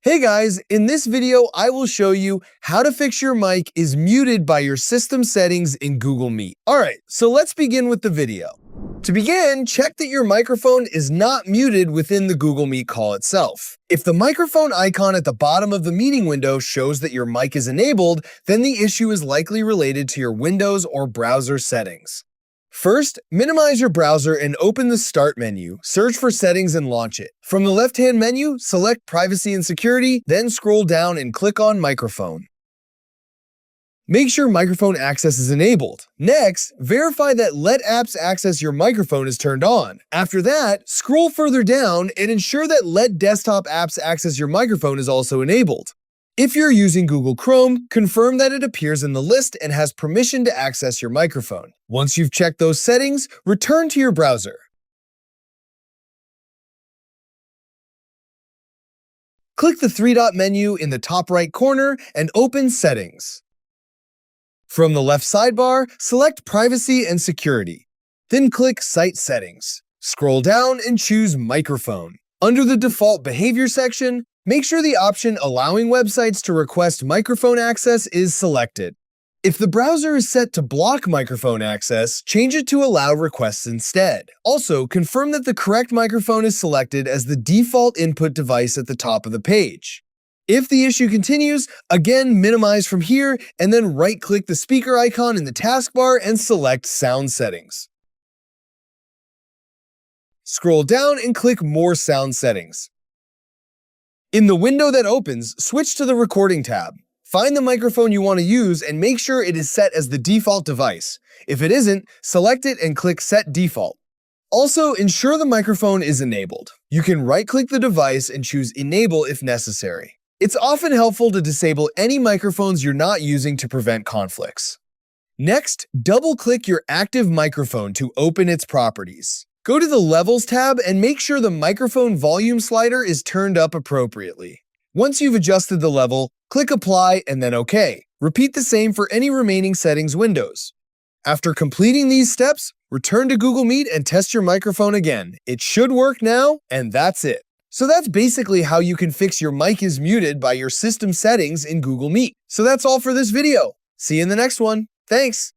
Hey guys, in this video, I will show you how to fix your mic is muted by your system settings in Google Meet. Alright, so let's begin with the video. To begin, check that your microphone is not muted within the Google Meet call itself. If the microphone icon at the bottom of the meeting window shows that your mic is enabled, then the issue is likely related to your Windows or browser settings. First, minimize your browser and open the Start menu, search for Settings and launch it. From the left-hand menu, select Privacy and Security, then scroll down and click on Microphone. Make sure microphone access is enabled. Next, verify that Let Apps Access Your Microphone is turned on. After that, scroll further down and ensure that Let Desktop Apps Access Your Microphone is also enabled. If you're using Google Chrome, confirm that it appears in the list and has permission to access your microphone. Once you've checked those settings, return to your browser. Click the three-dot menu in the top right corner and open Settings. From the left sidebar, select Privacy and Security. Then click Site Settings. Scroll down and choose Microphone. Under the Default Behavior section, make sure the option Allowing Websites to Request Microphone Access is selected. If the browser is set to block microphone access, change it to Allow Requests instead. Also, confirm that the correct microphone is selected as the default input device at the top of the page. If the issue continues, again minimize from here and then right-click the speaker icon in the taskbar and select Sound Settings. Scroll down and click More Sound Settings. In the window that opens, switch to the Recording tab. Find the microphone you want to use and make sure it is set as the default device. If it isn't, select it and click Set Default. Also, ensure the microphone is enabled. You can right-click the device and choose Enable if necessary. It's often helpful to disable any microphones you're not using to prevent conflicts. Next, double-click your active microphone to open its properties. Go to the Levels tab and make sure the microphone volume slider is turned up appropriately. Once you've adjusted the level, click Apply and then OK. Repeat the same for any remaining settings windows. After completing these steps, return to Google Meet and test your microphone again. It should work now, and that's it. So that's basically how you can fix your mic is muted by your system settings in Google Meet. So that's all for this video. See you in the next one. Thanks.